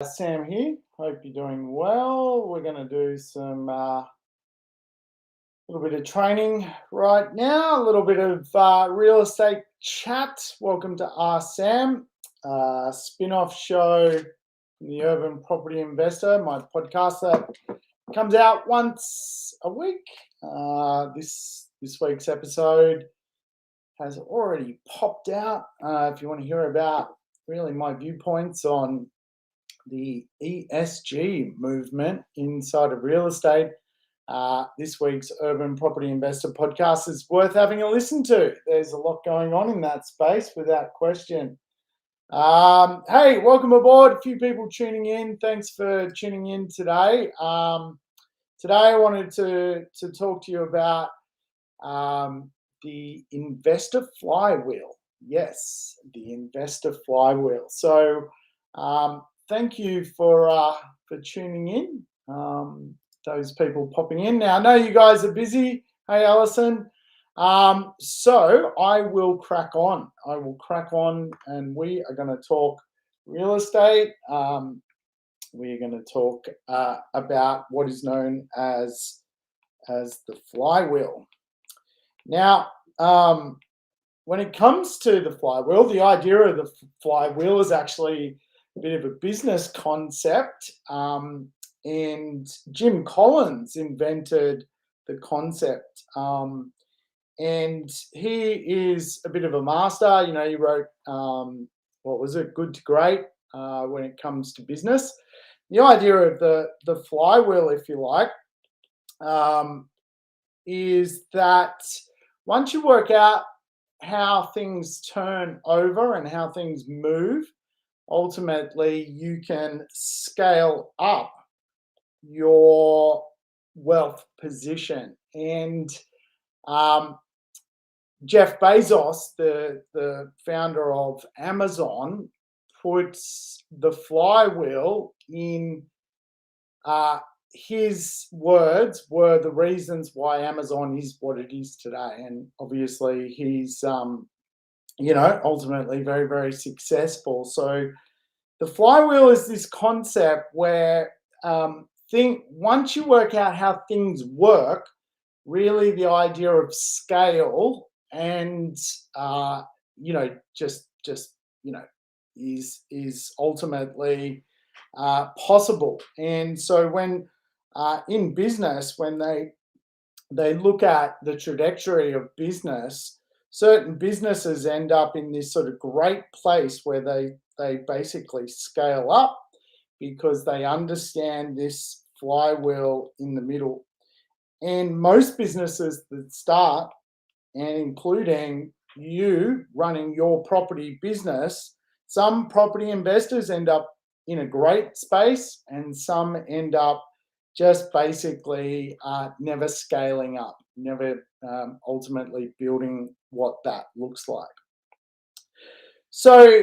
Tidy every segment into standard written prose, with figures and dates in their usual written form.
Sam here. Hope you're doing well. We're going to do some little bit of training right now, a little bit of real estate chat. Welcome to Ask Sam, spin-off show from the Urban Property Investor, my podcast that comes out once a week. This week's episode has already popped out. If you want to hear about really my viewpoints on the ESG movement inside of real estate, this week's Urban Property Investor podcast is worth having a listen to. There's a lot going on in that space without question. Hey, welcome aboard. A few people tuning in. Thanks for tuning in today. Today I wanted to talk to you about the investor flywheel. Yes, the investor flywheel. So thank you for tuning in. Those people popping in. Now, I know you guys are busy. Hey, Alison. So I will crack on. And we are going to talk real estate. We are going to talk about what is known as the flywheel. Now, when it comes to the flywheel, the idea of the flywheel is actually a bit of a business concept. And Jim Collins invented the concept. And he is a bit of a master. You know, he wrote, what was it, Good to Great, when it comes to business. The idea of the flywheel, if you like, is that once you work out how things turn over and how things move, ultimately you can scale up your wealth position. And Jeff Bezos, the founder of Amazon, puts the flywheel in his words were the reasons why Amazon is what it is today. And obviously he's, ultimately very, very successful. So the flywheel is this concept where once you work out how things work, really the idea of scale and is ultimately possible. And so when in business, when they look at the trajectory of business, certain businesses end up in this sort of great place where they basically scale up because they understand this flywheel in the middle. And most businesses that start, and including you running your property business, some property investors end up in a great space and some end up just basically never scaling up, never ultimately building what that looks like. So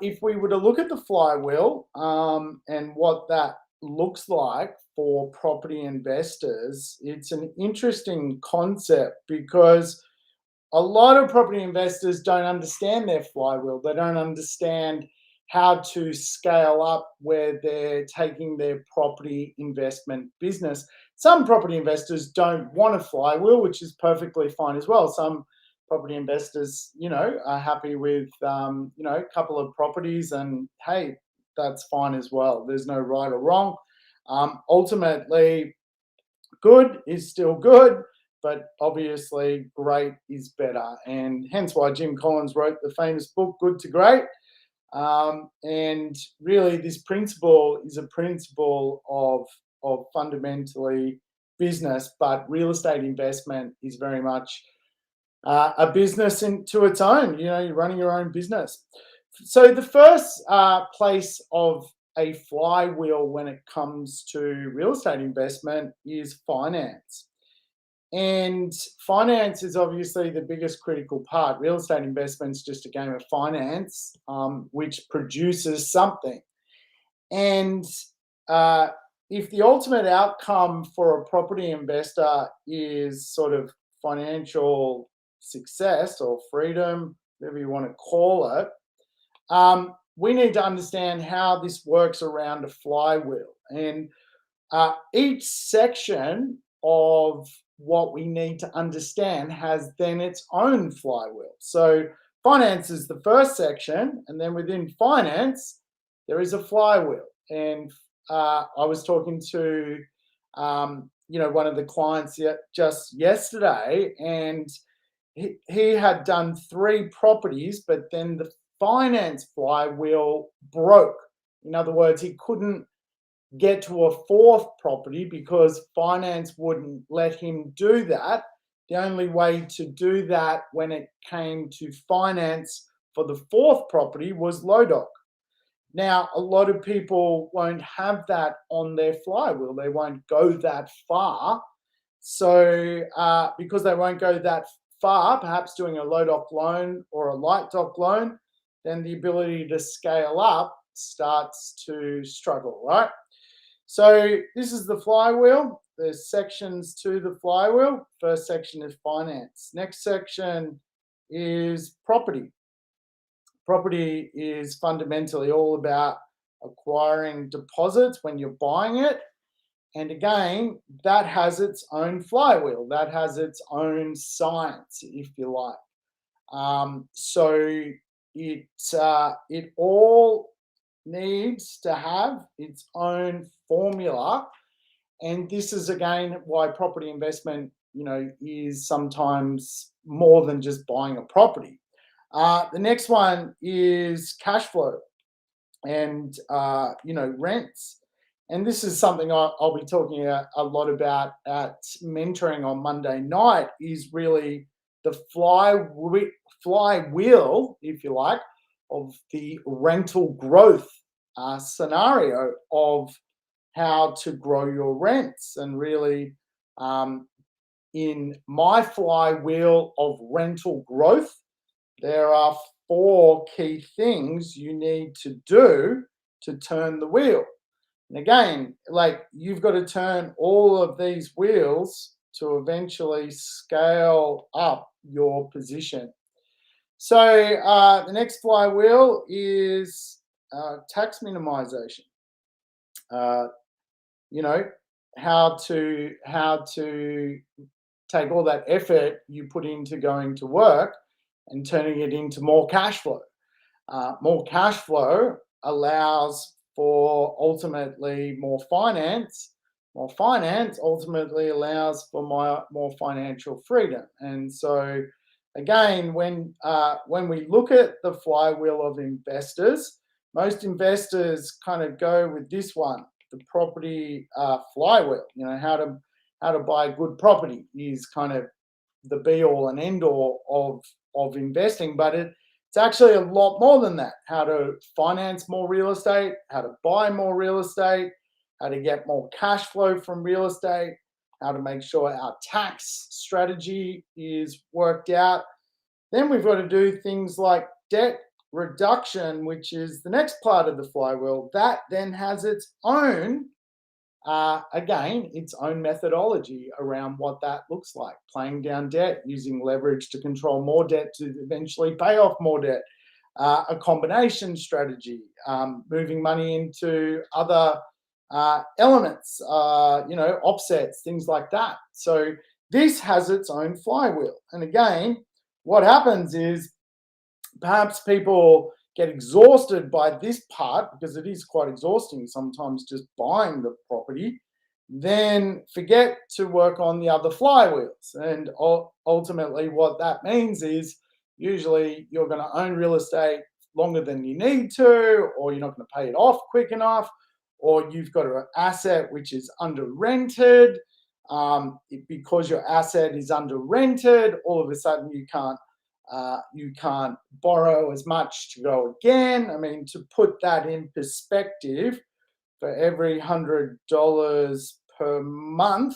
if we were to look at the flywheel and what that looks like for property investors, it's an interesting concept because a lot of property investors don't understand their flywheel. They don't understand how to scale up where they're taking their property investment business. Some property investors don't want a flywheel, which is perfectly fine as well. Some property investors, are happy with, a couple of properties, and hey, that's fine as well. There's no right or wrong. Ultimately, good is still good, but obviously great is better. And hence why Jim Collins wrote the famous book, Good to Great. And really this principle is a principle of fundamentally business, but real estate investment is very much a business to its own. You're running your own business. So the first place of a flywheel when it comes to real estate investment is finance. And finance is obviously the biggest critical part. Real estate investment is just a game of finance, which produces something. And if the ultimate outcome for a property investor is sort of financial success or freedom, whatever you want to call it, we need to understand how this works around a flywheel. And each section of what we need to understand has then its own flywheel. So finance is the first section, and then within finance, there is a flywheel. And I was talking to one of the clients just yesterday, and he had done 3 properties, but then the finance flywheel broke. In other words, he couldn't get to a 4th property because finance wouldn't let him do that. The only way to do that when it came to finance for the 4th property was low doc. Now, a lot of people won't have that on their flywheel. They won't go that far. So, because they won't go that far, perhaps doing a low doc loan or a light doc loan, then the ability to scale up starts to struggle, right? So this is the flywheel. There's sections to the flywheel. First section is finance. Next section is property. Property is fundamentally all about acquiring deposits when you're buying it. And again, that has its own flywheel. That has its own science, if you like. So it all needs to have its own formula, and this is again why property investment, is sometimes more than just buying a property. The next one is cash flow and rents, and this is something I'll be talking a lot about at mentoring on Monday night. Is really the flywheel, if you like, of the rental growth scenario of how to grow your rents. And really, in my flywheel of rental growth, there are 4 key things you need to do to turn the wheel. And again, like, you've got to turn all of these wheels to eventually scale up your position. So the next flywheel is tax minimization. How to take all that effort you put into going to work and turning it into more cash flow. More cash flow allows for ultimately more finance. More finance ultimately allows for more financial freedom. And so, again, when we look at the flywheel of investors, most investors kind of go with this one, the property flywheel. How to buy good property is kind of the be all and end all of investing, but it's actually a lot more than that. How to finance more real estate, how to buy more real estate, how to get more cash flow from real estate, how to make sure our tax strategy is worked out. Then we've got to do things like debt reduction, which is the next part of the flywheel. That then has its own, its own methodology around what that looks like. Paying down debt, using leverage to control more debt to eventually pay off more debt. A combination strategy, moving money into other elements, offsets, things like that. So this has its own flywheel. And again, what happens is perhaps people get exhausted by this part, because it is quite exhausting sometimes just buying the property, then forget to work on the other flywheels. And ultimately what that means is usually you're going to own real estate longer than you need to, or you're not going to pay it off quick enough, or you've got an asset which is under rented. Because your asset is under rented, all of a sudden you can't borrow as much to go again. I mean, to put that in perspective, for every $100 per month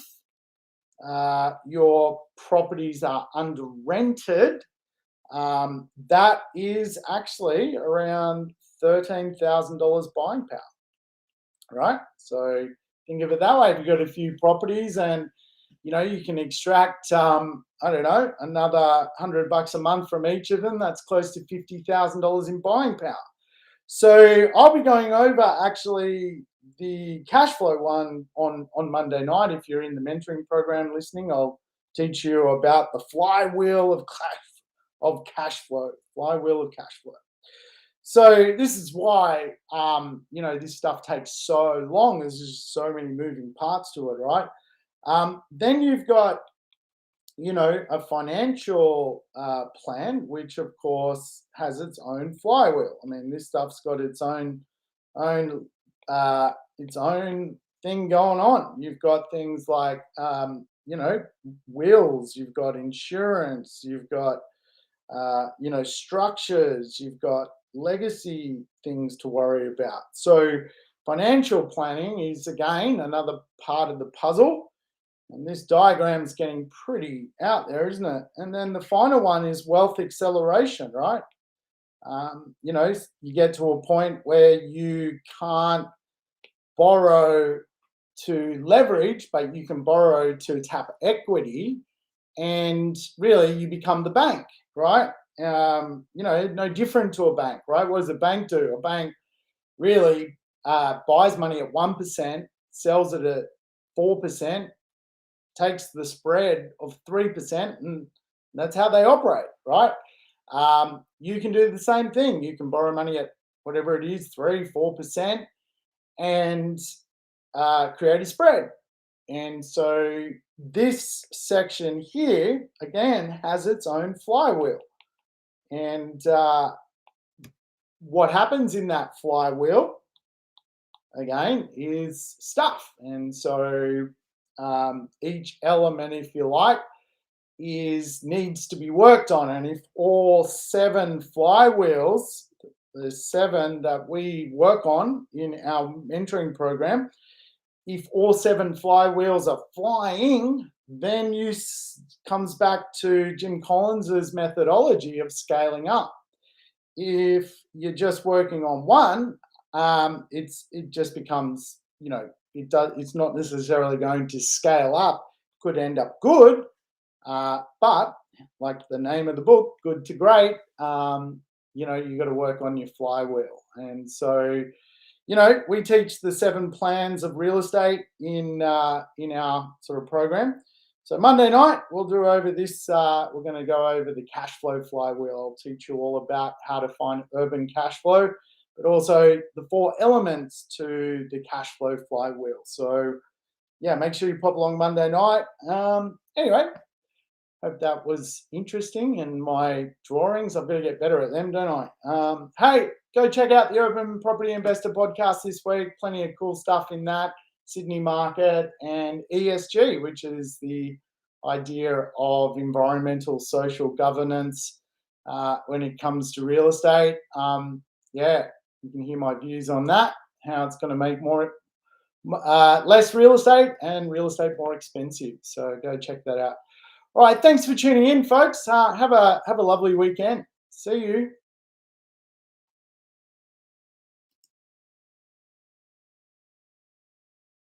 your properties are under rented, that is actually around $13,000 buying power, right? So think of it that way. If you've got a few properties and you can extract, another $100 a month from each of them, that's close to $50,000 in buying power. So I'll be going over actually the cash flow one on Monday night. If you're in the mentoring program listening, I'll teach you about the flywheel of cash flow, flywheel of cash flow. So this is why this stuff takes so long. There's just so many moving parts to it, right? Then you've got a financial plan, which of course has its own flywheel. I mean, this stuff's got own its own thing going on. You've got things like wills, you've got insurance, you've got structures, you've got legacy things to worry about. So financial planning is again another part of the puzzle. And this diagram's getting pretty out there, isn't it? And then the final one is wealth acceleration, right? You get to a point where you can't borrow to leverage, but you can borrow to tap equity, and really you become the bank, right? No different to a bank, right? What does a bank do? A bank really buys money at 1%, sells it at 4%, takes the spread of 3%, and that's how they operate, right? You can do the same thing. You can borrow money at whatever it is, 3-4%, and create a spread. And so this section here, again, has its own flywheel. And what happens in that flywheel, again, is stuff. And so each element, if you like, needs to be worked on. And if all 7 flywheels, the 7 that we work on in our mentoring program, if all 7 flywheels are flying, then comes back to Jim Collins's methodology of scaling up. If you're just working on one, it just becomes, it's not necessarily going to scale up. Could end up good, but like the name of the book, Good to Great, you got to work on your flywheel. And so we teach the 7 plans of real estate in our sort of program. So Monday night, we'll do over this. We're going to go over the cash flow flywheel. I'll teach you all about how to find urban cash flow, but also the 4 elements to the cash flow flywheel. So yeah, make sure you pop along Monday night. Anyway, hope that was interesting. And my drawings, I better get better at them, don't I? Hey, go check out the Urban Property Investor podcast this week. Plenty of cool stuff in that. Sydney market and ESG, which is the idea of environmental social governance when it comes to real estate. Yeah, you can hear my views on that, how it's going to make less real estate and real estate more expensive. So go check that out. All right, thanks for tuning in, folks. Have a lovely weekend. See you.